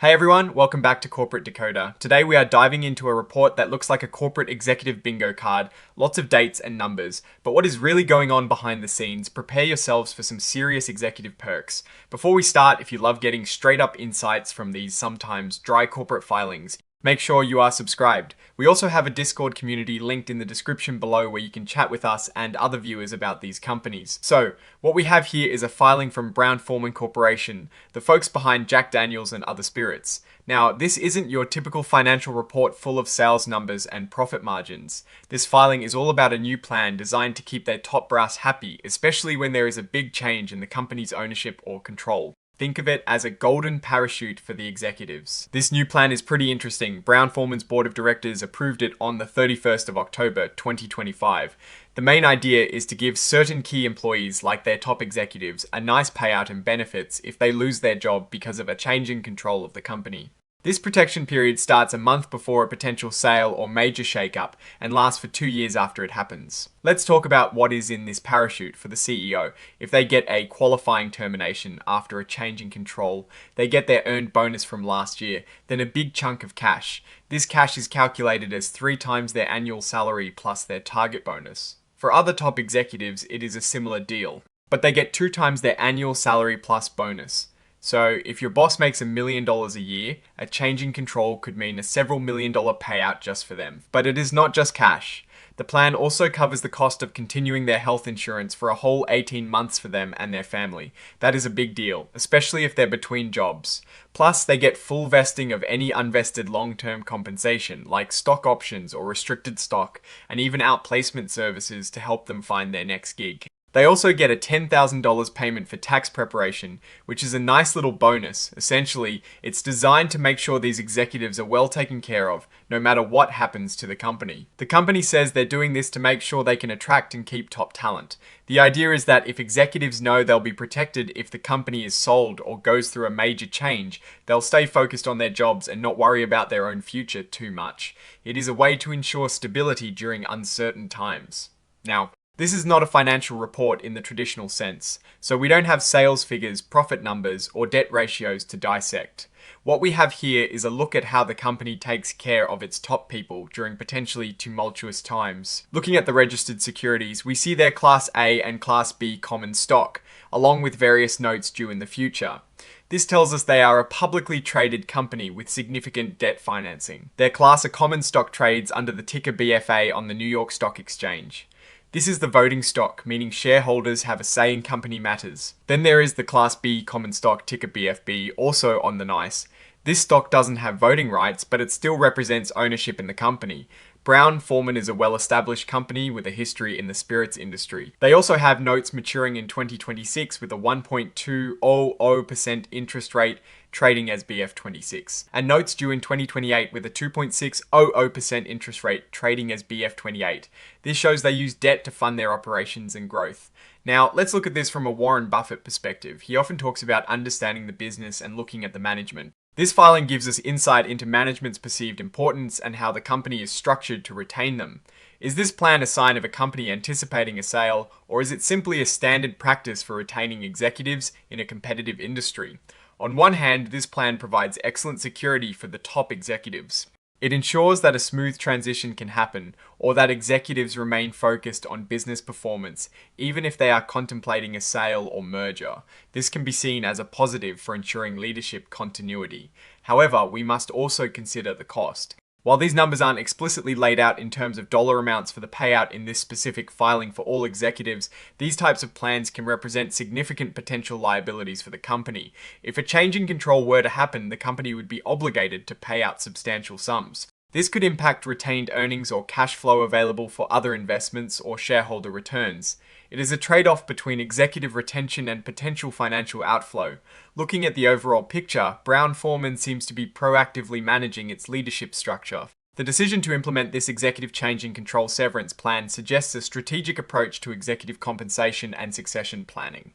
Hey everyone, welcome back to Corporate Decoder. Today we are diving into a report that looks like a corporate executive bingo card, lots of dates and numbers, but what is really going on behind the scenes? Prepare yourselves for some serious executive perks. Before we start, if you love getting straight up insights from these sometimes dry corporate filings, make sure you are subscribed. We also have a Discord community linked in the description below where you can chat with us and other viewers about these companies. So, what we have here is a filing from Brown-Forman Corporation, the folks behind Jack Daniels and other spirits. Now, this isn't your typical financial report full of sales numbers and profit margins. This filing is all about a new plan designed to keep their top brass happy, especially when there is a big change in the company's ownership or control. Think of it as a golden parachute for the executives. This new plan is pretty interesting. Brown-Forman's board of directors approved it on the 31st of October 2025. The main idea is to give certain key employees, like their top executives, a nice payout and benefits if they lose their job because of a change in control of the company. This protection period starts a month before a potential sale or major shakeup and lasts for 2 years after it happens. Let's talk about what is in this parachute for the CEO. If they get a qualifying termination after a change in control, they get their earned bonus from last year, then a big chunk of cash. This cash is calculated as 3 times their annual salary plus their target bonus. For other top executives, it is a similar deal, but they get 2 times their annual salary plus bonus. So, if your boss makes $1 million a year, a change in control could mean a several $1 million payout just for them. But it is not just cash. The plan also covers the cost of continuing their health insurance for a whole 18 months for them and their family. That is a big deal, especially if they're between jobs. Plus, they get full vesting of any unvested long-term compensation, like stock options or restricted stock, and even outplacement services to help them find their next gig. They also get a $10,000 payment for tax preparation, which is a nice little bonus. Essentially, it's designed to make sure these executives are well taken care of, no matter what happens to the company. The company says they're doing this to make sure they can attract and keep top talent. The idea is that if executives know they'll be protected if the company is sold or goes through a major change, they'll stay focused on their jobs and not worry about their own future too much. It is a way to ensure stability during uncertain times. Now, this is not a financial report in the traditional sense, so we don't have sales figures, profit numbers, or debt ratios to dissect. What we have here is a look at how the company takes care of its top people during potentially tumultuous times. Looking at the registered securities, we see their Class A and Class B common stock, along with various notes due in the future. This tells us they are a publicly traded company with significant debt financing. Their Class A common stock trades under the ticker BFA on the New York Stock Exchange. This is the voting stock, meaning shareholders have a say in company matters. Then there is the Class B common stock, ticker BFB, also on the NYSE. This stock doesn't have voting rights, but it still represents ownership in the company. Brown-Forman is a well-established company with a history in the spirits industry. They also have notes maturing in 2026 with a 1.200% interest rate, trading as BF26, and notes due in 2028 with a 2.600% interest rate, trading as BF28. This shows they use debt to fund their operations and growth. Now, let's look at this from a Warren Buffett perspective. He often talks about understanding the business and looking at the management. This filing gives us insight into management's perceived importance and how the company is structured to retain them. Is this plan a sign of a company anticipating a sale, or is it simply a standard practice for retaining executives in a competitive industry? On one hand, this plan provides excellent security for the top executives. It ensures that a smooth transition can happen, or that executives remain focused on business performance, even if they are contemplating a sale or merger. This can be seen as a positive for ensuring leadership continuity. However, we must also consider the cost. While these numbers aren't explicitly laid out in terms of dollar amounts for the payout in this specific filing for all executives, these types of plans can represent significant potential liabilities for the company. If a change in control were to happen, the company would be obligated to pay out substantial sums. This could impact retained earnings or cash flow available for other investments or shareholder returns. It is a trade-off between executive retention and potential financial outflow. Looking at the overall picture, Brown-Forman seems to be proactively managing its leadership structure. The decision to implement this executive change in control severance plan suggests a strategic approach to executive compensation and succession planning.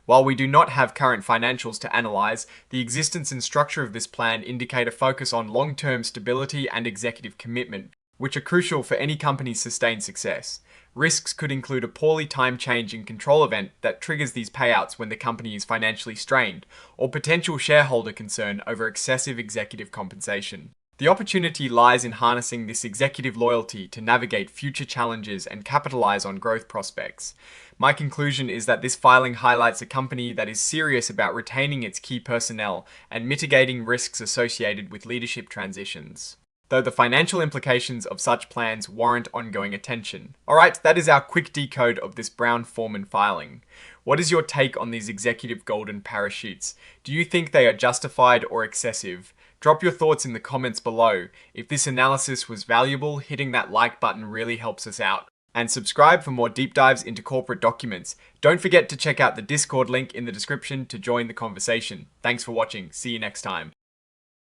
While we do not have current financials to analyze, the existence and structure of this plan indicate a focus on long-term stability and executive commitment, which are crucial for any company's sustained success. Risks could include a poorly timed change in control event that triggers these payouts when the company is financially strained, or potential shareholder concern over excessive executive compensation. The opportunity lies in harnessing this executive loyalty to navigate future challenges and capitalize on growth prospects. My conclusion is that this filing highlights a company that is serious about retaining its key personnel and mitigating risks associated with leadership transitions, though the financial implications of such plans warrant ongoing attention. Alright, that is our quick decode of this Brown-Forman filing. What is your take on these executive golden parachutes? Do you think they are justified or excessive? Drop your thoughts in the comments below. If this analysis was valuable, hitting that like button really helps us out. And subscribe for more deep dives into corporate documents. Don't forget to check out the Discord link in the description to join the conversation. Thanks for watching. See you next time.